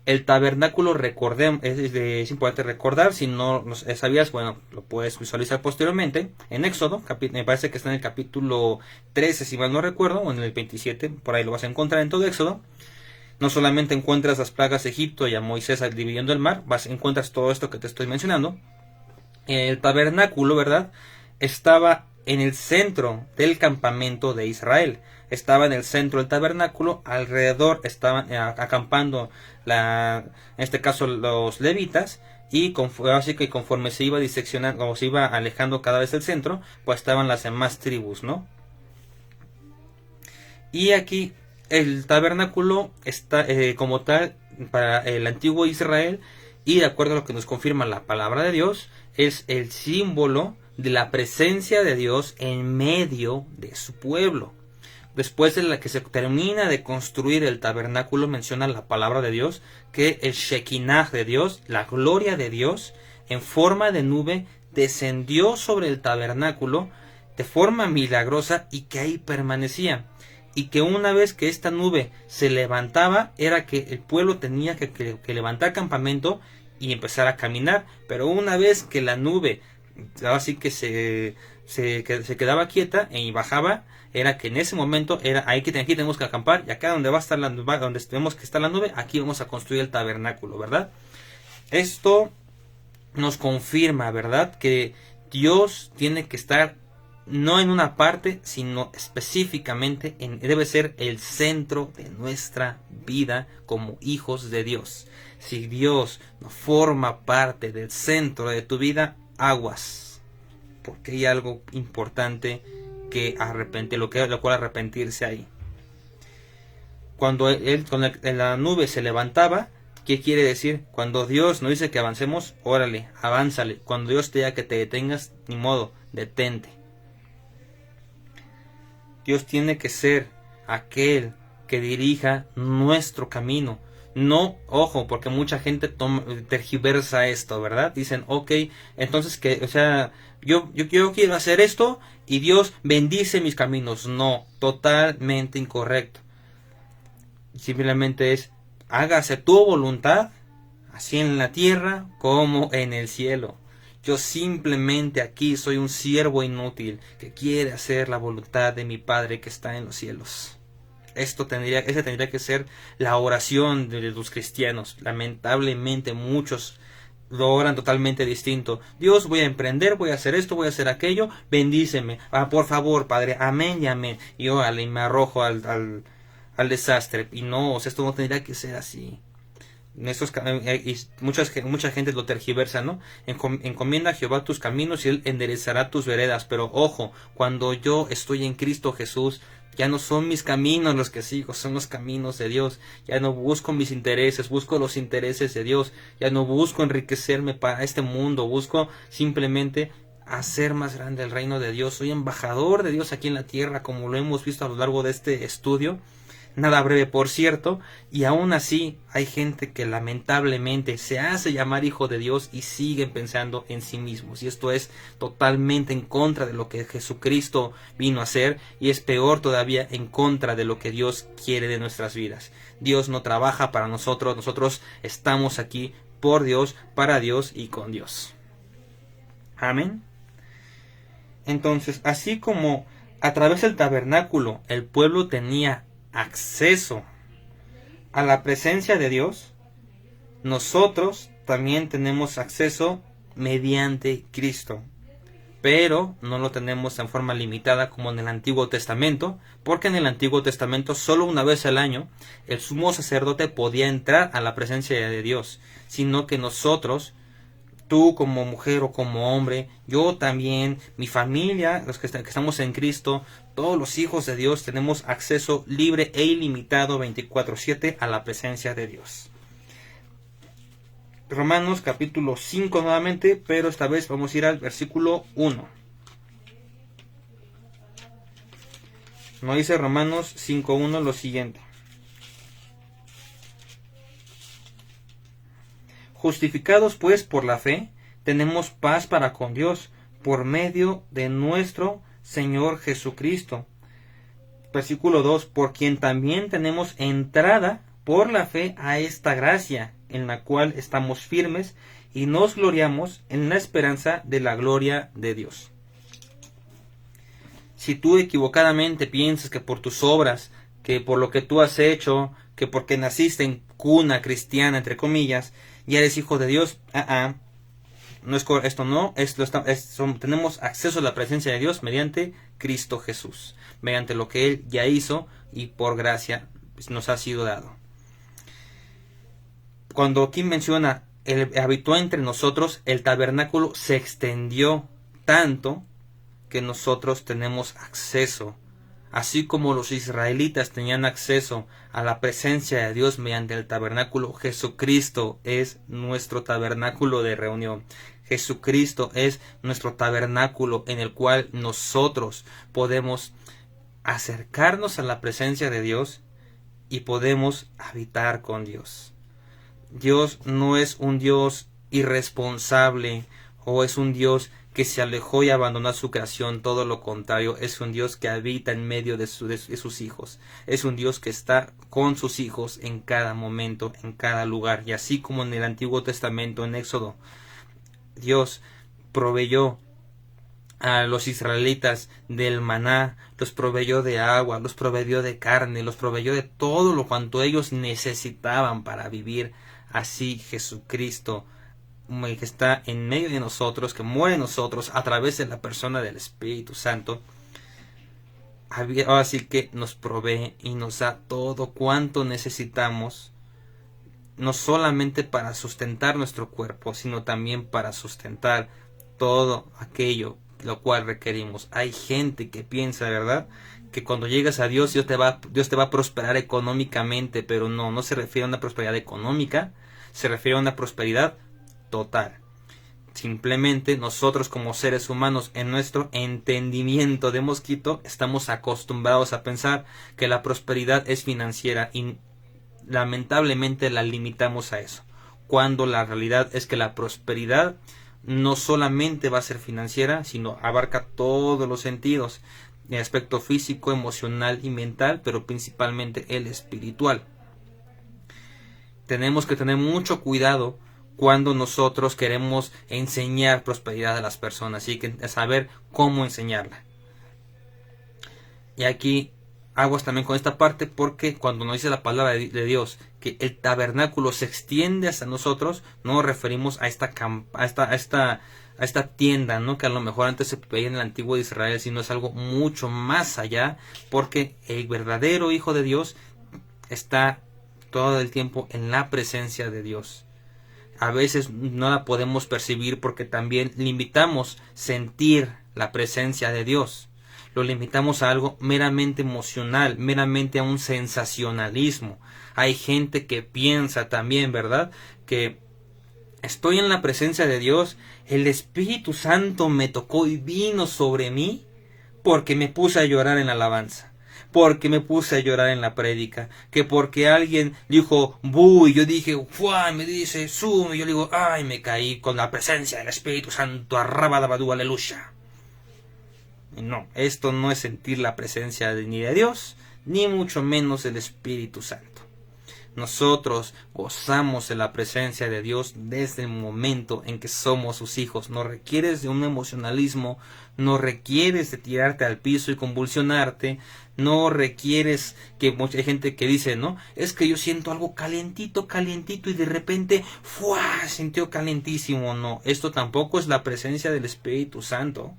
El tabernáculo, recordemos, es importante recordar, si no lo sabías, bueno, lo puedes visualizar posteriormente en Éxodo, me parece que está en el capítulo 13, si mal no recuerdo, o en el 27, por ahí lo vas a encontrar en todo Éxodo. No solamente encuentras las plagas de Egipto y a Moisés dividiendo el mar, encuentras todo esto que te estoy mencionando. El tabernáculo, ¿verdad?, estaba en el centro del campamento de Israel. Estaba en el centro del tabernáculo, alrededor estaban acampando, en este caso, los levitas, y así que conforme se iba diseccionando, o se iba alejando cada vez del centro, pues estaban las demás tribus, ¿no? Y aquí el tabernáculo está como tal para el antiguo Israel, y de acuerdo a lo que nos confirma la palabra de Dios, es el símbolo de la presencia de Dios en medio de su pueblo. Después de la que se termina de construir el tabernáculo, menciona la palabra de Dios que el Shekinah de Dios, la gloria de Dios, en forma de nube, descendió sobre el tabernáculo de forma milagrosa y que ahí permanecía. Y que una vez que esta nube se levantaba, era que el pueblo tenía que levantar campamento y empezar a caminar. Pero una vez que la nube, así que se quedaba quieta y bajaba, era que en ese momento era aquí tenemos que acampar, y acá donde va a estar donde tenemos que estar la nube, aquí vamos a construir el tabernáculo, ¿verdad? Esto nos confirma, ¿verdad?, que Dios tiene que estar no en una parte, sino específicamente debe ser el centro de nuestra vida como hijos de Dios. Si Dios no forma parte del centro de tu vida, aguas, porque hay algo importante que lo cual arrepentirse ahí. Cuando la nube se levantaba, ¿qué quiere decir? Cuando Dios nos dice que avancemos, órale, avánzale. Cuando Dios te diga que te detengas, ni modo, detente. Dios tiene que ser aquel que dirija nuestro camino. No, ojo, porque mucha gente tergiversa esto, ¿verdad? Dicen, ok, entonces yo quiero hacer esto y Dios bendice mis caminos. No, totalmente incorrecto. Simplemente es, hágase tu voluntad, así en la tierra como en el cielo. Yo simplemente aquí soy un siervo inútil que quiere hacer la voluntad de mi Padre que está en los cielos. Esa tendría que ser la oración de los cristianos. Lamentablemente muchos lo oran totalmente distinto. Dios, voy a emprender, voy a hacer esto, voy a hacer aquello, bendíceme. Por favor, Padre, amén y amén. Y órale, me arrojo al desastre. Y no, esto no tendría que ser así. Mucha gente lo tergiversa, ¿no? Encomienda a Jehová tus caminos y Él enderezará tus veredas. Pero ojo, cuando yo estoy en Cristo Jesús, ya no son mis caminos los que sigo, son los caminos de Dios. Ya no busco mis intereses, busco los intereses de Dios. Ya no busco enriquecerme para este mundo, busco simplemente hacer más grande el reino de Dios. Soy embajador de Dios aquí en la tierra, como lo hemos visto a lo largo de este estudio. nada breve por cierto, y aún así hay gente que lamentablemente se hace llamar hijo de Dios y siguen pensando en sí mismos, y esto es totalmente en contra de lo que Jesucristo vino a hacer, y es peor todavía en contra de lo que Dios quiere de nuestras vidas. Dios no trabaja para nosotros, nosotros estamos aquí por Dios, para Dios y con Dios. Amén. Entonces, así como a través del tabernáculo el pueblo tenía acceso a la presencia de Dios, nosotros también tenemos acceso mediante Cristo. Pero no lo tenemos en forma limitada como en el Antiguo Testamento, porque en el Antiguo Testamento solo una vez al año el sumo sacerdote podía entrar a la presencia de Dios, sino que nosotros, tú como mujer o como hombre, yo también, mi familia, los que estamos en Cristo, todos los hijos de Dios tenemos acceso libre e ilimitado 24/7 a la presencia de Dios. Romanos capítulo 5 nuevamente, pero esta vez vamos a ir al versículo 1. Nos dice Romanos 5:1 lo siguiente: justificados pues por la fe, tenemos paz para con Dios, por medio de nuestro Señor Jesucristo. Versículo 2: por quien también tenemos entrada por la fe a esta gracia, en la cual estamos firmes y nos gloriamos en la esperanza de la gloria de Dios. Si tú equivocadamente piensas que por tus obras, que por lo que tú has hecho, que porque naciste en cuna cristiana, entre comillas, ya eres hijo de Dios, no es esto, no, tenemos acceso a la presencia de Dios mediante Cristo Jesús, mediante lo que Él ya hizo y por gracia nos ha sido dado. Cuando aquí menciona habitó entre nosotros, el tabernáculo se extendió tanto que nosotros tenemos acceso, así como los israelitas tenían acceso a la presencia de Dios mediante el tabernáculo. Jesucristo es nuestro tabernáculo de reunión. Jesucristo es nuestro tabernáculo en el cual nosotros podemos acercarnos a la presencia de Dios y podemos habitar con Dios. Dios no es un Dios irresponsable o es un Dios que se alejó y abandonó su creación. Todo lo contrario, es un Dios que habita en medio de sus hijos. Es un Dios que está con sus hijos en cada momento, en cada lugar. Y así como en el Antiguo Testamento, en Éxodo, Dios proveyó a los israelitas del maná, los proveyó de agua, los proveyó de carne, los proveyó de todo lo cuanto ellos necesitaban para vivir. Así Jesucristo, que está en medio de nosotros, que muere en nosotros a través de la persona del Espíritu Santo, ahora sí que nos provee y nos da todo cuanto necesitamos, no solamente para sustentar nuestro cuerpo, sino también para sustentar todo aquello lo cual requerimos. Hay gente que piensa, ¿verdad?, que cuando llegas a Dios, Dios te va a prosperar económicamente, pero no se refiere a una prosperidad económica, se refiere a una prosperidad total. Simplemente nosotros como seres humanos, en nuestro entendimiento de mosquito, estamos acostumbrados a pensar que la prosperidad es financiera y lamentablemente la limitamos a eso, cuando la realidad es que la prosperidad no solamente va a ser financiera, sino abarca todos los sentidos, el aspecto físico, emocional y mental, pero principalmente el espiritual. Tenemos que tener mucho cuidado cuando nosotros queremos enseñar prosperidad a las personas, y que saber cómo enseñarla. Y aquí aguas también con esta parte, porque cuando nos dice la palabra de Dios que el tabernáculo se extiende hasta nosotros, no nos referimos a esta tienda, ¿no?, que a lo mejor antes se veía en el antiguo de Israel, sino es algo mucho más allá, porque el verdadero Hijo de Dios está todo el tiempo en la presencia de Dios. A veces no la podemos percibir porque también limitamos sentir la presencia de Dios. Lo limitamos a algo meramente emocional, meramente a un sensacionalismo. Hay gente que piensa también, ¿verdad?, que estoy en la presencia de Dios, el Espíritu Santo me tocó y vino sobre mí porque me puse a llorar en la alabanza, porque me puse a llorar en la prédica, que porque alguien dijo bu y yo dije ¡fua! Me dice sum y yo digo ¡ay! Me caí con la presencia del Espíritu Santo, arrabadabadú, aleluya. No, esto no es sentir la presencia ni de Dios, ni mucho menos del Espíritu Santo. Nosotros gozamos de la presencia de Dios desde el momento en que somos sus hijos. No requieres de un emocionalismo, no requieres de tirarte al piso y convulsionarte, no requieres que hay gente que dice, ¿no? Es que yo siento algo calientito y de repente, ¡fua! Sintió calentísimo. No, esto tampoco es la presencia del Espíritu Santo.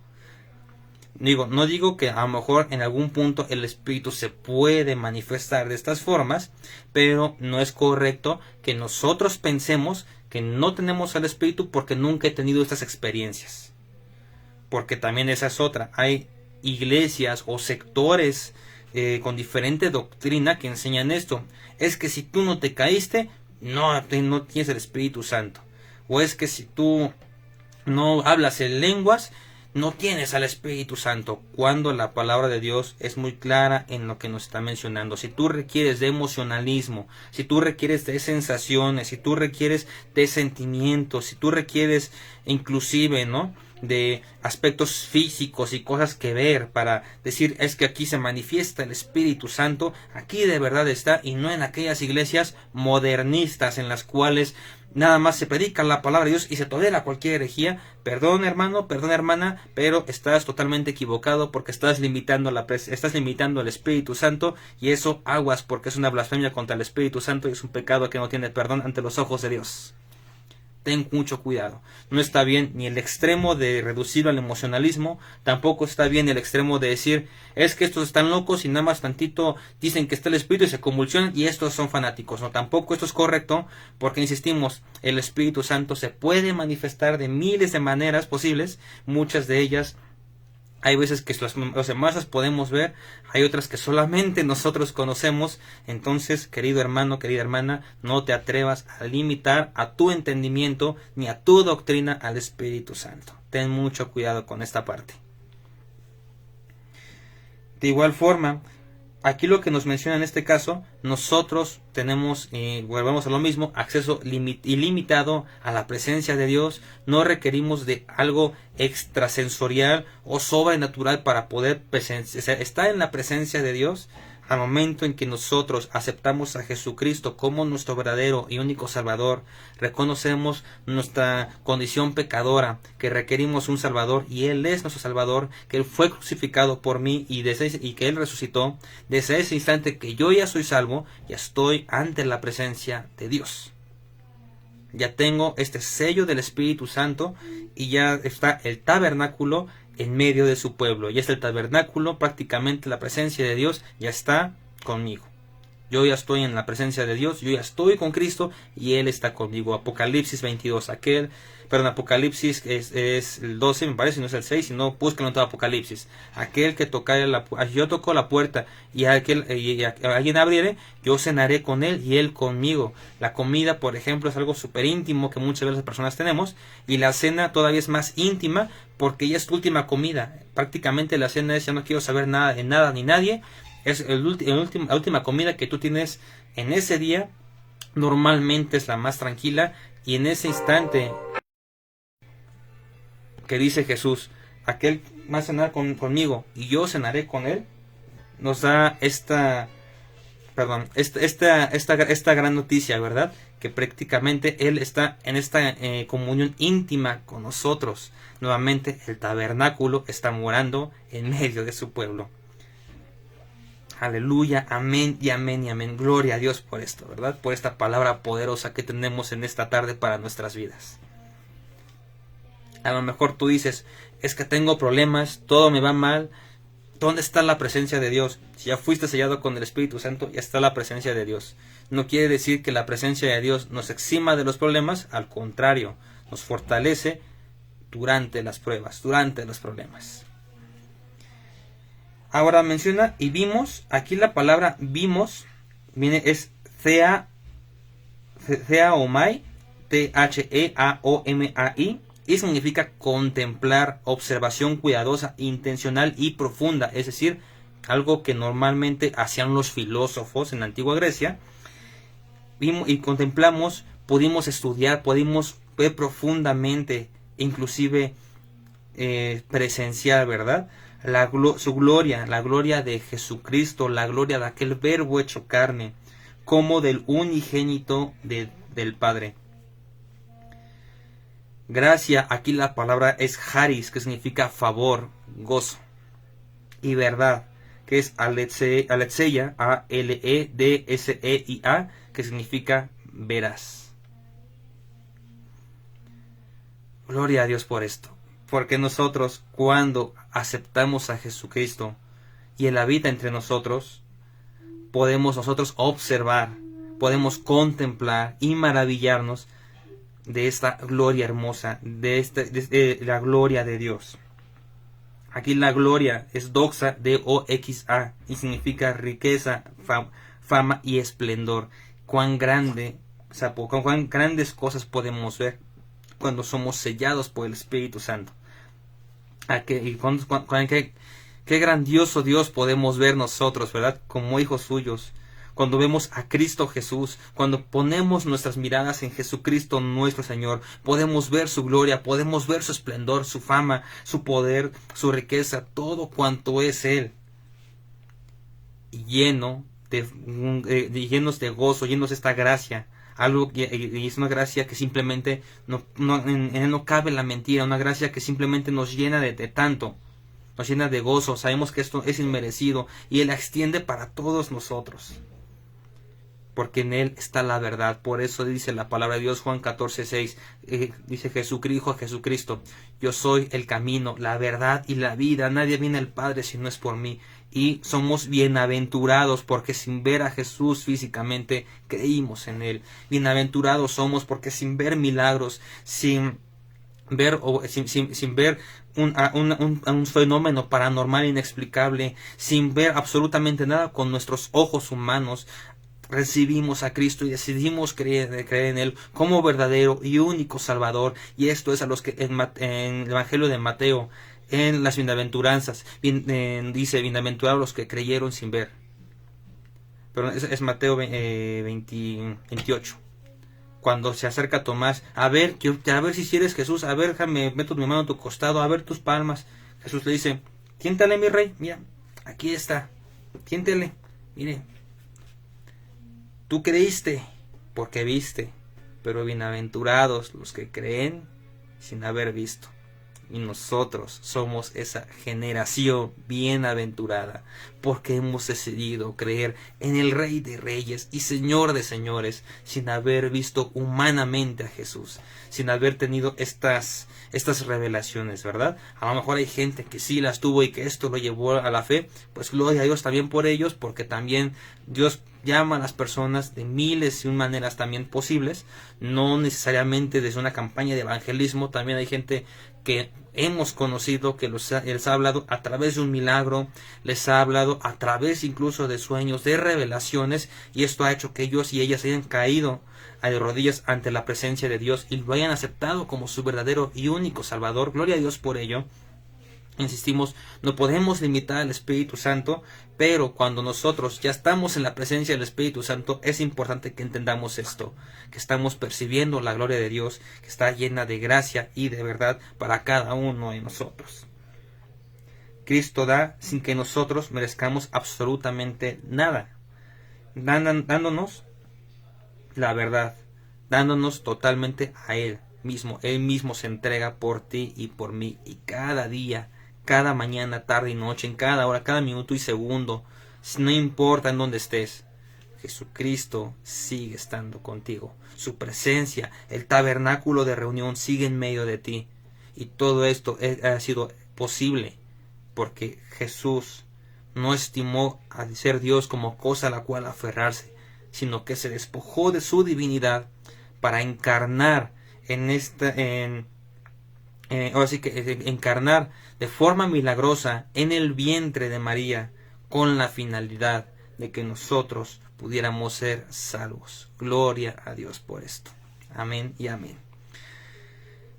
No digo que a lo mejor en algún punto el Espíritu se puede manifestar de estas formas, pero no es correcto que nosotros pensemos que no tenemos al Espíritu porque nunca he tenido estas experiencias. Porque también esa es otra. Hay iglesias o sectores con diferente doctrina que enseñan esto. Es que si tú no te caíste, no tienes el Espíritu Santo. O es que si tú no hablas en lenguas, no tienes al Espíritu Santo, cuando la palabra de Dios es muy clara en lo que nos está mencionando. Si tú requieres de emocionalismo, si tú requieres de sensaciones, si tú requieres de sentimientos, si tú requieres inclusive, ¿no?, de aspectos físicos y cosas que ver para decir es que aquí se manifiesta el Espíritu Santo, aquí de verdad está, y no en aquellas iglesias modernistas en las cuales nada más se predica la palabra de Dios y se tolera cualquier herejía. Perdón, hermano, perdón, hermana, pero estás totalmente equivocado porque estás limitando al Espíritu Santo, y eso aguas, porque es una blasfemia contra el Espíritu Santo y es un pecado que no tiene perdón ante los ojos de Dios. Ten mucho cuidado. No está bien ni el extremo de reducirlo al emocionalismo, tampoco está bien el extremo de decir es que estos están locos y nada más tantito dicen que está el Espíritu y se convulsionan y estos son fanáticos. No, tampoco esto es correcto, porque insistimos, el Espíritu Santo se puede manifestar de miles de maneras posibles, muchas de ellas hay veces que las demás las podemos ver, hay otras que solamente nosotros conocemos. Entonces, querido hermano, querida hermana, no te atrevas a limitar a tu entendimiento ni a tu doctrina al Espíritu Santo. Ten mucho cuidado con esta parte. De igual forma, aquí lo que nos menciona en este caso, nosotros tenemos, volvemos a lo mismo, acceso ilimitado a la presencia de Dios. No requerimos de algo extrasensorial o sobrenatural para poder estar en la presencia de Dios. Al momento en que nosotros aceptamos a Jesucristo como nuestro verdadero y único Salvador, reconocemos nuestra condición pecadora, que requerimos un Salvador, y Él es nuestro Salvador, que Él fue crucificado por mí y que Él resucitó. Desde ese instante que yo ya soy salvo, ya estoy ante la presencia de Dios. Ya tengo este sello del Espíritu Santo y ya está el tabernáculo en medio de su pueblo. Y es el tabernáculo, prácticamente la presencia de Dios ya está conmigo. Yo ya estoy en la presencia de Dios, yo ya estoy con Cristo y Él está conmigo. Apocalipsis 22, Apocalipsis es el 12, me parece, no es el 6, sino búsquenlo en todo Apocalipsis. Aquel que yo toco la puerta y alguien abriere, yo cenaré con él y él conmigo. La comida, por ejemplo, es algo súper íntimo que muchas veces las personas tenemos, y la cena todavía es más íntima porque ya es tu última comida. Prácticamente la cena es ya no quiero saber nada de nada ni nadie. Es la última comida que tú tienes en ese día. Normalmente es la más tranquila, y en ese instante que dice Jesús, aquel va a cenar conmigo y yo cenaré con él, nos da esta gran noticia, ¿verdad? Que prácticamente Él está en esta comunión íntima con nosotros. Nuevamente el tabernáculo está morando en medio de su pueblo. Aleluya, amén y amén y amén. Gloria a Dios por esto, ¿verdad? Por esta palabra poderosa que tenemos en esta tarde para nuestras vidas. A lo mejor tú dices, es que tengo problemas, todo me va mal. ¿Dónde está la presencia de Dios? Si ya fuiste sellado con el Espíritu Santo, ya está la presencia de Dios. No quiere decir que la presencia de Dios nos exima de los problemas, al contrario, nos fortalece durante las pruebas, durante los problemas. Ahora menciona y vimos, aquí la palabra vimos es theaomai, Theaomai, y significa contemplar, observación cuidadosa, intencional y profunda, es decir, algo que normalmente hacían los filósofos en la antigua Grecia, y contemplamos, pudimos estudiar, pudimos ver profundamente, inclusive presenciar, ¿verdad? Su gloria, la gloria de Jesucristo, la gloria de aquel verbo hecho carne, como del unigénito del Padre. Gracia, aquí la palabra es charis, que significa favor, gozo, y verdad, que es aletheia, A-L-E-D-S-E-I-A, que significa veraz. Gloria a Dios por esto, porque nosotros, cuando aceptamos a Jesucristo y Él habita entre nosotros, podemos nosotros observar, podemos contemplar y maravillarnos de esta gloria hermosa, de la gloria de Dios. Aquí la gloria es doxa, D-O-X-A, y significa riqueza, fama y esplendor. Cuán grande, o sea, cuán grandes cosas podemos ver cuando somos sellados por el Espíritu Santo. Qué grandioso Dios podemos ver nosotros, ¿verdad? Como hijos suyos. Cuando vemos a Cristo Jesús, cuando ponemos nuestras miradas en Jesucristo nuestro Señor, podemos ver su gloria, podemos ver su esplendor, su fama, su poder, su riqueza, todo cuanto es Él. Llenos de gozo, llenos de esta gracia. Y es una gracia que simplemente en Él no cabe la mentira, una gracia que simplemente nos llena de tanto, nos llena de gozo. Sabemos que esto es inmerecido y Él la extiende para todos nosotros, porque en Él está la verdad. Por eso dice la palabra de Dios, Juan 14:6, dice Jesucristo, yo soy el camino, la verdad y la vida, nadie viene al Padre si no es por mí. Y somos bienaventurados porque sin ver a Jesús físicamente creímos en Él. Bienaventurados somos porque sin ver milagros, sin ver un fenómeno paranormal inexplicable, sin ver absolutamente nada con nuestros ojos humanos, recibimos a Cristo y decidimos creer en Él como verdadero y único Salvador. Y esto es a los que en el Evangelio de Mateo, en las bienaventuranzas, dice, bienaventurados los que creyeron sin ver. Pero es Mateo 28. Cuando se acerca Tomás, a ver si eres Jesús, a ver, déjame, meto mi mano en tu costado, a ver tus palmas. Jesús le dice, tiéntale, mi rey, mira, aquí está, tiéntele, mire. Tú creíste porque viste, pero bienaventurados los que creen sin haber visto. Y nosotros somos esa generación bienaventurada, porque hemos decidido creer en el Rey de Reyes y Señor de Señores, sin haber visto humanamente a Jesús, sin haber tenido estas revelaciones, ¿verdad? A lo mejor hay gente que sí las tuvo y que esto lo llevó a la fe, pues gloria a Dios también por ellos, porque también Dios llama a las personas de miles y un maneras también posibles, no necesariamente desde una campaña de evangelismo. También hay gente que hemos conocido que les ha hablado a través de un milagro, les ha hablado a través incluso de sueños, de revelaciones, y esto ha hecho que ellos y ellas hayan caído de rodillas ante la presencia de Dios y lo hayan aceptado como su verdadero y único Salvador. Gloria a Dios por ello. Insistimos, no podemos limitar al Espíritu Santo, pero cuando nosotros ya estamos en la presencia del Espíritu Santo, es importante que entendamos esto, que estamos percibiendo la gloria de Dios, que está llena de gracia y de verdad para cada uno de nosotros. Cristo da sin que nosotros merezcamos absolutamente nada, dándonos la verdad, dándonos totalmente a Él mismo. Él mismo se entrega por ti y por mí, y cada día, cada mañana, tarde y noche, en cada hora, cada minuto y segundo, no importa en dónde estés, Jesucristo sigue estando contigo. Su presencia, el tabernáculo de reunión sigue en medio de ti. Y todo esto ha sido posible porque Jesús no estimó a ser Dios como cosa a la cual aferrarse, sino que se despojó de su divinidad para encarnar encarnar de forma milagrosa en el vientre de María, con la finalidad de que nosotros pudiéramos ser salvos. Gloria a Dios por esto. Amén y amén.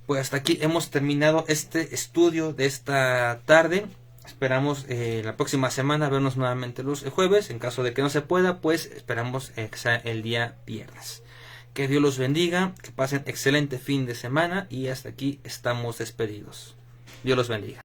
Pues hasta aquí hemos terminado este estudio de esta tarde. Esperamos la próxima semana vernos nuevamente los jueves. En caso de que no se pueda, pues esperamos que sea el día viernes. Que Dios los bendiga, que pasen excelente fin de semana y hasta aquí estamos despedidos. Dios los bendiga.